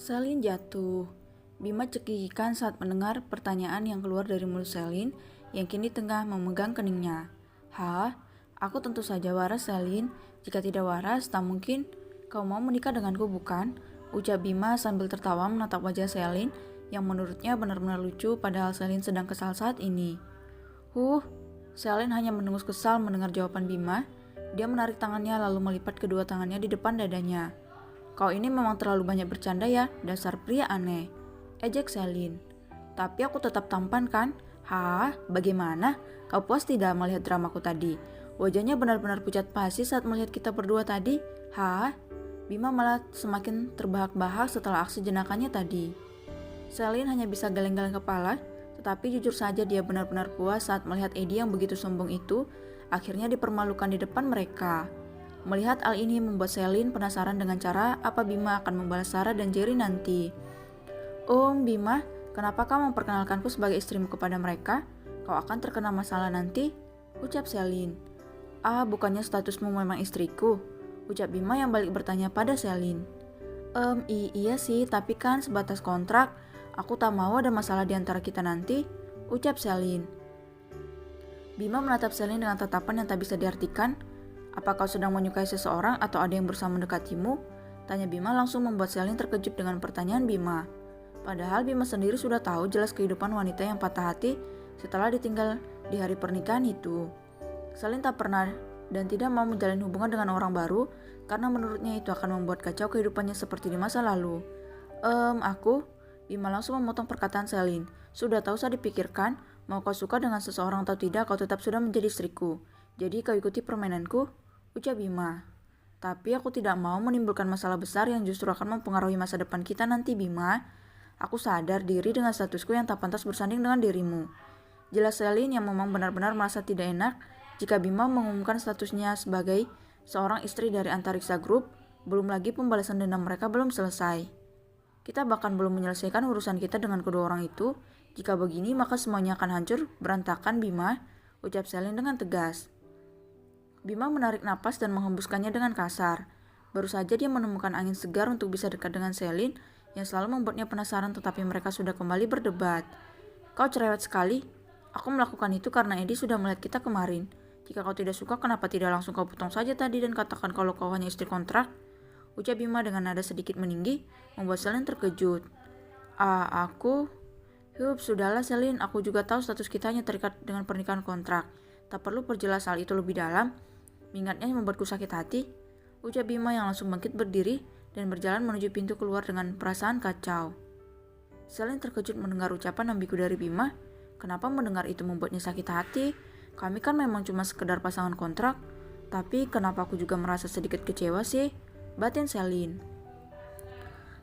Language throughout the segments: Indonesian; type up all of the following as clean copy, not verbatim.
Selin jatuh. Bima cekikikan saat mendengar pertanyaan yang keluar dari mulut Selin yang kini tengah memegang keningnya. Hah? Aku tentu saja waras, Selin. Jika tidak waras, tak mungkin kau mau menikah denganku, bukan? Ucap Bima sambil tertawa menatap wajah Selin yang menurutnya benar-benar lucu padahal Selin sedang kesal saat ini. Selin hanya mendengus kesal mendengar jawaban Bima. Dia menarik tangannya lalu melipat kedua tangannya di depan dadanya. Kau ini memang terlalu banyak bercanda ya, dasar pria aneh. Ejek Selin. Tapi aku tetap tampan kan? Hah? Bagaimana? Kau puas tidak melihat dramaku tadi? Wajahnya benar-benar pucat pasi saat melihat kita berdua tadi. Hah? Bima malah semakin terbahak-bahak setelah aksi jenakannya tadi. Selin hanya bisa geleng-geleng kepala, tetapi jujur saja dia benar-benar puas saat melihat Eddie yang begitu sombong itu akhirnya dipermalukan di depan mereka. Melihat hal ini membuat Selin penasaran dengan cara apa Bima akan membalas Sarah dan Jerry nanti. Bima, kenapa kau memperkenalkanku sebagai istrimu kepada mereka? Kau akan terkena masalah nanti, ucap Selin. Bukannya statusmu memang istriku? Ucap Bima yang balik bertanya pada Selin. Iya sih, tapi kan sebatas kontrak. Aku tak mau ada masalah di antara kita nanti, ucap Selin. Bima menatap Selin dengan tatapan yang tak bisa diartikan. Apa kau sedang menyukai seseorang atau ada yang berusaha mendekatimu? Tanya Bima langsung membuat Selin terkejut dengan pertanyaan Bima. Padahal Bima sendiri sudah tahu jelas kehidupan wanita yang patah hati setelah ditinggal di hari pernikahan itu. Selin tak pernah dan tidak mau menjalin hubungan dengan orang baru karena menurutnya itu akan membuat kacau kehidupannya seperti di masa lalu. Bima langsung memotong perkataan Selin. Sudah tahu saya dipikirkan, mau kau suka dengan seseorang atau tidak, kau tetap sudah menjadi istriku. Jadi kau ikuti permainanku, ucap Bima. Tapi aku tidak mau menimbulkan masalah besar yang justru akan mempengaruhi masa depan kita nanti, Bima. Aku sadar diri dengan statusku yang tak pantas bersanding dengan dirimu. Jelas Selin yang memang benar-benar merasa tidak enak jika Bima mengumumkan statusnya sebagai seorang istri dari Antariksa Group, belum lagi pembalasan dendam mereka belum selesai. Kita bahkan belum menyelesaikan urusan kita dengan kedua orang itu. Jika begini maka semuanya akan hancur berantakan, Bima, ucap Selin dengan tegas. Bima menarik napas dan menghembuskannya dengan kasar. Baru saja dia menemukan angin segar untuk bisa dekat dengan Selin yang selalu membuatnya penasaran, tetapi mereka sudah kembali berdebat. Kau cerewet sekali. Aku melakukan itu karena Eddie sudah melihat kita kemarin. Jika kau tidak suka, kenapa tidak langsung kau potong saja tadi dan katakan kalau kau hanya istri kontrak? Ucap Bima dengan nada sedikit meninggi, membuat Selin terkejut. Sudahlah Selin, aku juga tahu status kita hanya terikat dengan pernikahan kontrak. Tak perlu perjelas hal itu lebih dalam. Mengingatnya membuatku sakit hati, ucap Bima yang langsung bangkit berdiri dan berjalan menuju pintu keluar dengan perasaan kacau. Selin terkejut mendengar ucapan ambigu dari Bima. Kenapa mendengar itu membuatnya sakit hati? Kami kan memang cuma sekedar pasangan kontrak. Tapi kenapa aku juga merasa sedikit kecewa sih? Batin Selin.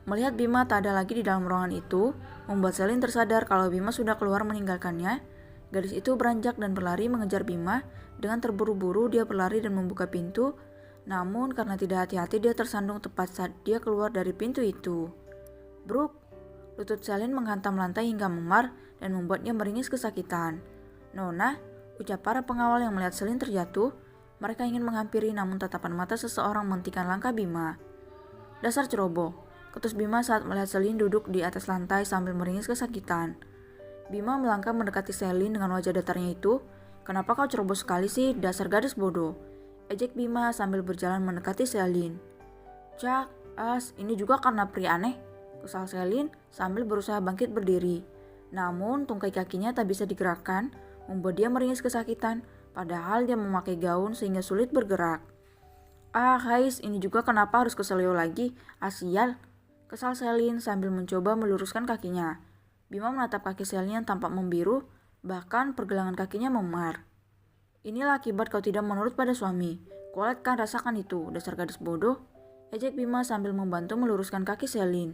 Melihat Bima tak ada lagi di dalam ruangan itu, membuat Selin tersadar kalau Bima sudah keluar meninggalkannya. Gadis itu beranjak dan berlari mengejar Bima. Dengan terburu-buru dia berlari dan membuka pintu. Namun karena tidak hati-hati dia tersandung tepat saat dia keluar dari pintu itu. Bruk! Lutut Selin menghantam lantai hingga memar dan membuatnya meringis kesakitan. Nona, ucap para pengawal yang melihat Selin terjatuh. Mereka ingin menghampiri namun tatapan mata seseorang menghentikan langkah Bima. Dasar ceroboh, ketus Bima saat melihat Selin duduk di atas lantai sambil meringis kesakitan. Bima melangkah mendekati Selin dengan wajah datarnya itu. Kenapa kau ceroboh sekali sih, dasar gadis bodoh? Ejek Bima sambil berjalan mendekati Selin. Ini juga karena pria aneh, kesal Selin sambil berusaha bangkit berdiri. Namun tungkai kakinya tak bisa digerakkan, membuat dia meringis kesakitan. Padahal dia memakai gaun sehingga sulit bergerak. Ini juga kenapa harus ke Selio lagi? Sial, kesal Selin sambil mencoba meluruskan kakinya. Bima menatap kaki Selin yang tampak membiru, bahkan pergelangan kakinya memar. Inilah akibat kau tidak menurut pada suami. Kuat kan, rasakan itu, dasar gadis bodoh. Ejek Bima sambil membantu meluruskan kaki Selin.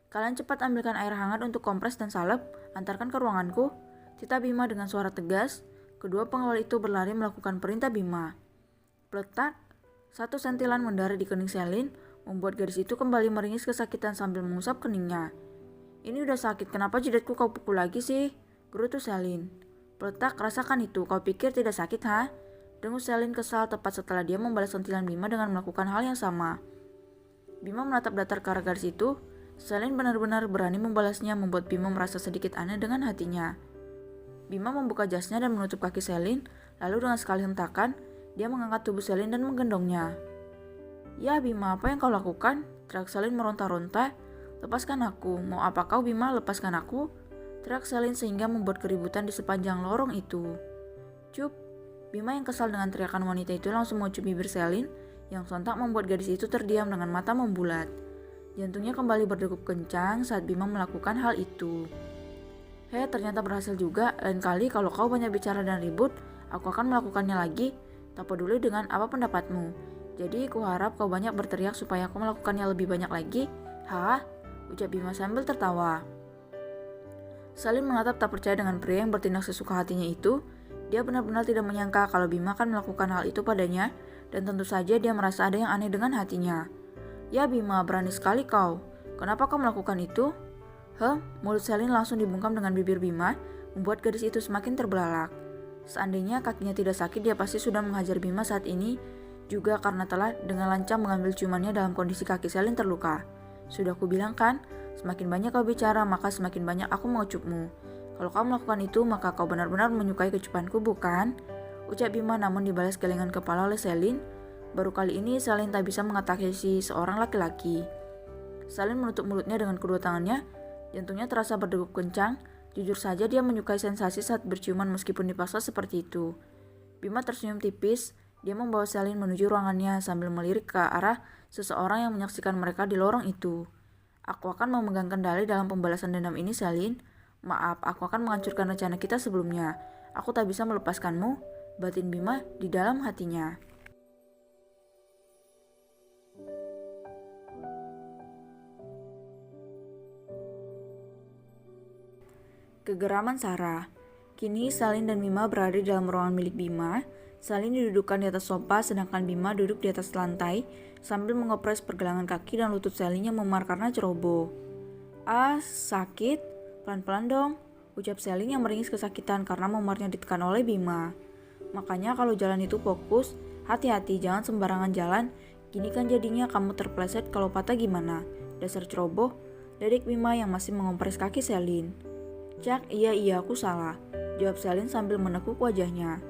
Kalian cepat ambilkan air hangat untuk kompres dan salep, antarkan ke ruanganku, titah Bima dengan suara tegas. Kedua pengawal itu berlari melakukan perintah Bima. Peletak, satu sentilan mendarat di kening Selin, membuat gadis itu kembali meringis kesakitan sambil mengusap keningnya. Ini udah sakit, kenapa jidatku kau pukul lagi sih? Gerutu Selin. Peletak, rasakan itu, kau pikir tidak sakit, ha? Dengus Selin kesal tepat setelah dia membalas sentilan Bima dengan melakukan hal yang sama. Bima menatap datar ke arah gadis itu. Selin benar-benar berani membalasnya, membuat Bima merasa sedikit aneh dengan hatinya. Bima membuka jasnya dan menutup kaki Selin, lalu dengan sekali hentakan, dia mengangkat tubuh Selin dan menggendongnya. "Ya Bima, apa yang kau lakukan?" teriak Selin meronta-ronta. "Lepaskan aku, mau apa kau Bima, lepaskan aku?" teriak Selin sehingga membuat keributan di sepanjang lorong itu. "Cup!" Bima yang kesal dengan teriakan wanita itu langsung mengucup bibir Selin, yang sontak membuat gadis itu terdiam dengan mata membulat. Jantungnya kembali berdegup kencang saat Bima melakukan hal itu. Ternyata berhasil juga. Lain kali kalau kau banyak bicara dan ribut, aku akan melakukannya lagi. Tak peduli dengan apa pendapatmu. Jadi kuharap kau banyak berteriak supaya aku melakukannya lebih banyak lagi. Hah? Ucap Bima sambil tertawa. Selin menatap tak percaya dengan pria yang bertindak sesuka hatinya itu. Dia benar-benar tidak menyangka kalau Bima akan melakukan hal itu padanya, dan tentu saja dia merasa ada yang aneh dengan hatinya. "Ya Bima, berani sekali kau. Kenapa kau melakukan itu?" Mulut Selin langsung dibungkam dengan bibir Bima, membuat gadis itu semakin terbelalak. Seandainya kakinya tidak sakit, dia pasti sudah menghajar Bima saat ini, juga karena telah dengan lancang mengambil ciumannya dalam kondisi kaki Selin terluka. "Sudah kubilang kan, semakin banyak kau bicara, maka semakin banyak aku mengecupmu. Kalau kau melakukan itu, maka kau benar-benar menyukai kecupanku, bukan?" ucap Bima, namun dibalas gelengan kepala oleh Selin. Baru kali ini Selin tak bisa mengatasi seorang laki-laki. Selin menutup mulutnya dengan kedua tangannya. Jantungnya terasa berdegup kencang. Jujur saja dia menyukai sensasi saat berciuman meskipun dipaksa seperti itu. Bima tersenyum tipis. Dia membawa Selin menuju ruangannya sambil melirik ke arah seseorang yang menyaksikan mereka di lorong itu. "Aku akan memegang kendali dalam pembalasan dendam ini, Selin. Maaf, aku akan menghancurkan rencana kita sebelumnya. Aku tak bisa melepaskanmu," batin Bima di dalam hatinya. Kegeraman Sarah. Kini Selin dan Bima berada di dalam ruangan milik Bima. Selin didudukkan di atas sofa sedangkan Bima duduk di atas lantai sambil mengopres pergelangan kaki dan lutut Selin yang memar karena ceroboh. "Ah, sakit? Pelan-pelan dong," ucap Selin yang meringis kesakitan karena memarnya ditekan oleh Bima. "Makanya kalau jalan itu fokus, hati-hati jangan sembarangan jalan. Gini kan jadinya kamu terpleset, kalau patah gimana? Dasar ceroboh," ledek Bima yang masih mengompres kaki Selin. "Cak, iya aku salah," jawab Selin sambil menekuk wajahnya.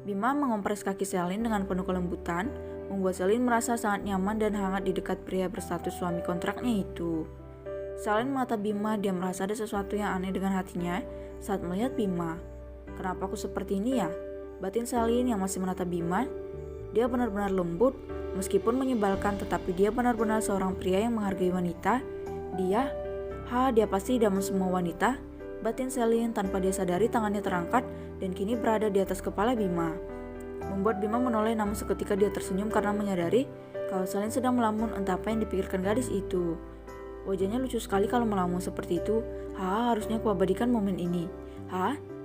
Bima mengompres kaki Selin dengan penuh kelembutan, membuat Selin merasa sangat nyaman dan hangat di dekat pria berstatus suami kontraknya itu. Selin menatap Bima, dia merasa ada sesuatu yang aneh dengan hatinya saat melihat Bima. "Kenapa aku seperti ini ya?" batin Selin yang masih menatap Bima. Dia benar-benar lembut, meskipun menyebalkan, tetapi dia benar-benar seorang pria yang menghargai wanita. Dia pasti idaman semua wanita, batin Selin tanpa dia sadari tangannya terangkat dan kini berada di atas kepala Bima. Membuat Bima menoleh, namun seketika dia tersenyum karena menyadari kalau Selin sedang melamun entah apa yang dipikirkan gadis itu. Wajahnya lucu sekali kalau melamun seperti itu. Harusnya kuabadikan momen ini.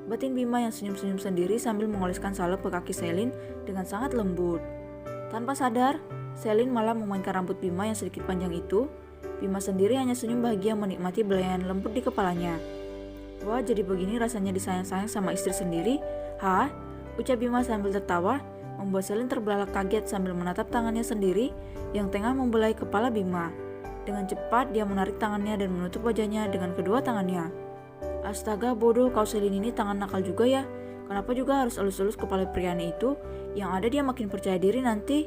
Batin Bima yang senyum-senyum sendiri sambil mengoleskan salep ke kaki Selin dengan sangat lembut. Tanpa sadar, Selin malah memainkan rambut Bima yang sedikit panjang itu. Bima sendiri hanya senyum bahagia menikmati belayan lembut di kepalanya. "Wah, jadi begini rasanya disayang-sayang sama istri sendiri?" ucap Bima sambil tertawa, membuat Selin terbelalak kaget sambil menatap tangannya sendiri yang tengah membelai kepala Bima. Dengan cepat dia menarik tangannya dan menutup wajahnya dengan kedua tangannya. "Astaga, bodoh kau Selin, ini tangan nakal juga ya. Kenapa juga harus elus-elus kepala prianya itu? Yang ada dia makin percaya diri nanti."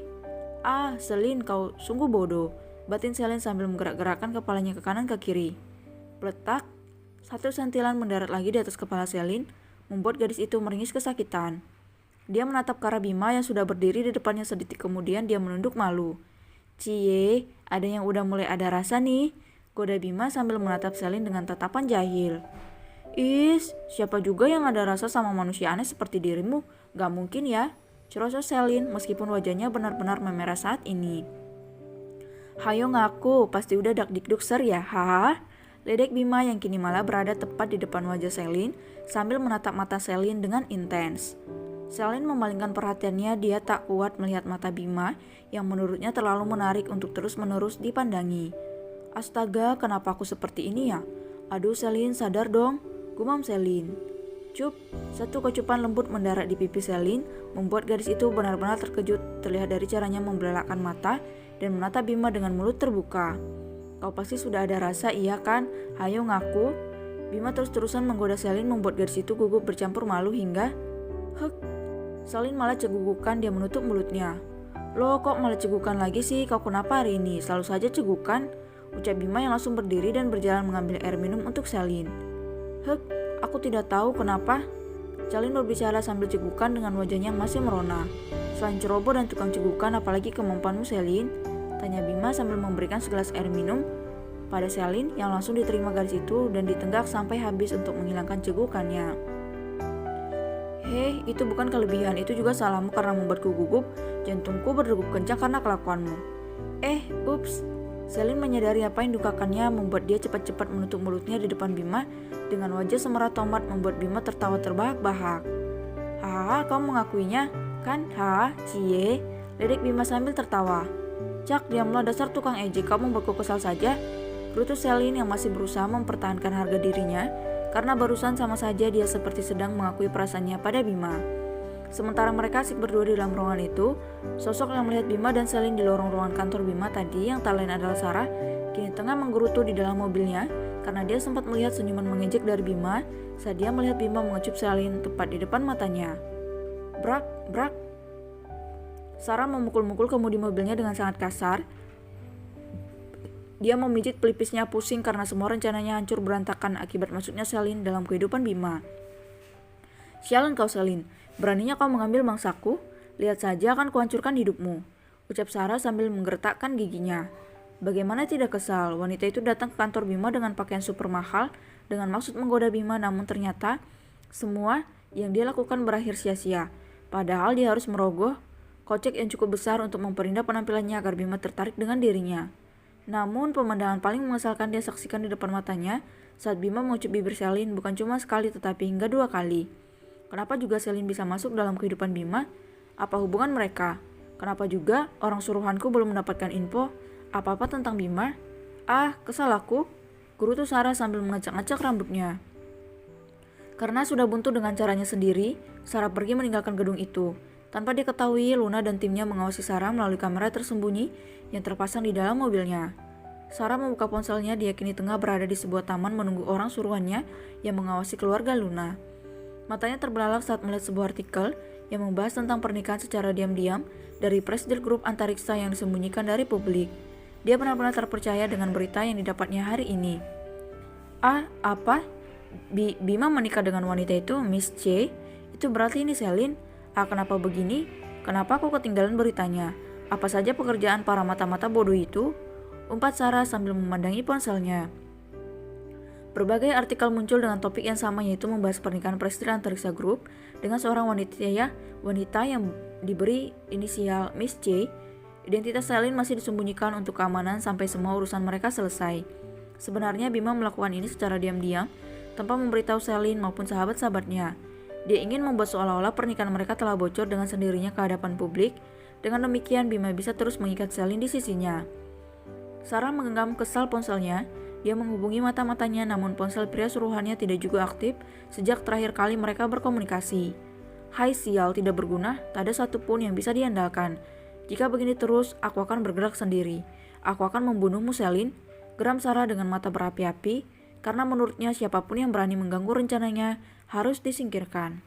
Selin, kau sungguh bodoh," batin Selin sambil menggerak-gerakkan kepalanya ke kanan ke kiri. Peletak. Satu sentilan mendarat lagi di atas kepala Selin, membuat gadis itu meringis kesakitan. Dia menatap ke arah Bima yang sudah berdiri di depannya. Sedetik kemudian dia menunduk malu. "Cie, ada yang udah mulai ada rasa nih," goda Bima sambil menatap Selin dengan tatapan jahil. Siapa juga yang ada rasa sama manusia aneh seperti dirimu? Gak mungkin ya, cerosot Selin meskipun wajahnya benar-benar memerah saat ini. "Hayo ngaku, pasti udah dak-dikduk ser ya, ledek Bima yang kini malah berada tepat di depan wajah Selin sambil menatap mata Selin dengan intens. Selin memalingkan perhatiannya, dia tak kuat melihat mata Bima yang menurutnya terlalu menarik untuk terus-menerus dipandangi. "Astaga, kenapa aku seperti ini ya? Aduh Selin, sadar dong," gumam Selin. "Cup!" Satu kecupan lembut mendarat di pipi Selin, membuat gadis itu benar-benar terkejut terlihat dari caranya membelalakan mata dan menatap Bima dengan mulut terbuka. Kau pasti sudah ada rasa, iya kan? Hayo ngaku. Bima terus-terusan menggoda Selin membuat gadis itu gugup bercampur malu hingga hek. Selin malah cegugukan, dia menutup mulutnya. Loh, kok malah cegukan lagi sih? Kau kenapa hari ini? Selalu saja cegukan, ucap Bima yang langsung berdiri dan berjalan mengambil air minum untuk Selin. Hek, aku tidak tahu kenapa. Selin berbicara sambil cegukan dengan wajahnya yang masih merona. Selain ceroboh dan tukang cegukan, apalagi kemampuanmu Selin? Tanya Bima sambil memberikan segelas air minum pada Selin yang langsung diterima gadis itu dan ditenggak sampai habis untuk menghilangkan cegukannya. Hei, itu bukan kelebihan, itu juga salahmu karena membuatku gugup. Jantungku berdegup kencang karena kelakuanmu. Ups. Selin menyadari apa yang dukakannya membuat dia cepat-cepat menutup mulutnya di depan Bima dengan wajah semerah tomat membuat Bima tertawa terbahak-bahak. Haha, kau mengakuinya, kan? Haha, cie. Ledek Bima sambil tertawa. Cak, diamlah dasar tukang ejek, kamu membuatku kesal saja. Gerutu Selin yang masih berusaha mempertahankan harga dirinya karena barusan sama saja dia seperti sedang mengakui perasaannya pada Bima. Sementara mereka asik berdua di dalam ruangan itu, sosok yang melihat Bima dan Selin di lorong ruangan kantor Bima tadi yang tak lain adalah Sarah, kini tengah menggerutu di dalam mobilnya karena dia sempat melihat senyuman mengejek dari Bima saat dia melihat Bima mengecup Selin tepat di depan matanya. Brak, brak. Sarah memukul-mukul kemudi mobilnya dengan sangat kasar. Dia memijit pelipisnya pusing karena semua rencananya hancur berantakan akibat masuknya Selin dalam kehidupan Bima. Sialan kau Selin, beraninya kau mengambil mangsaku? Lihat saja akan kuhancurkan hidupmu, ucap Sarah sambil menggertakkan giginya. Bagaimana tidak kesal, wanita itu datang ke kantor Bima dengan pakaian super mahal dengan maksud menggoda Bima, namun ternyata semua yang dia lakukan berakhir sia-sia. Padahal dia harus merogoh kocek yang cukup besar untuk memperindah penampilannya agar Bima tertarik dengan dirinya. Namun pemandangan paling mengesalkan dia saksikan di depan matanya saat Bima mengucup bibir Selin bukan cuma sekali tetapi hingga 2 kali. Kenapa juga Selin bisa masuk dalam kehidupan Bima? Apa hubungan mereka? Kenapa juga orang suruhanku belum mendapatkan info apa-apa tentang Bima? Kesal aku, gerutu Sarah sambil mengacak-acak rambutnya. Karena sudah buntu dengan caranya sendiri, Sarah pergi meninggalkan gedung itu. Tanpa diketahui, Luna dan timnya mengawasi Sarah melalui kamera tersembunyi yang terpasang di dalam mobilnya. Sarah membuka ponselnya, dia kini tengah berada di sebuah taman menunggu orang suruhannya yang mengawasi keluarga Luna. Matanya terbelalak saat melihat sebuah artikel yang membahas tentang pernikahan secara diam-diam dari presiden grup antariksa yang disembunyikan dari publik. Dia benar-benar terpercaya dengan berita yang didapatnya hari ini. Apa? Bima menikah dengan wanita itu, Miss C? Itu berarti ini Selin? Kenapa begini? Kenapa aku ketinggalan beritanya? Apa saja pekerjaan para mata-mata bodoh itu? Umpat Sarah sambil memandangi ponselnya. Berbagai artikel muncul dengan topik yang sama, yaitu membahas pernikahan presiden antariksa grup dengan seorang wanita yang diberi inisial Miss C. Identitas Selin masih disembunyikan untuk keamanan sampai semua urusan mereka selesai. Sebenarnya Bima melakukan ini secara diam-diam tanpa memberitahu Selin maupun sahabat-sahabatnya. Dia ingin membuat seolah-olah pernikahan mereka telah bocor dengan sendirinya ke hadapan publik. Dengan demikian Bima bisa terus mengikat Selin di sisinya. Sarah menggenggam kesal ponselnya. Dia menghubungi mata-matanya, namun ponsel pria suruhannya tidak juga aktif sejak terakhir kali mereka berkomunikasi. Hai sial, tidak berguna, tak ada satupun yang bisa diandalkan. Jika begini terus, aku akan bergerak sendiri. Aku akan membunuhmu Selin, geram Sarah dengan mata berapi-api, karena menurutnya siapapun yang berani mengganggu rencananya harus disingkirkan.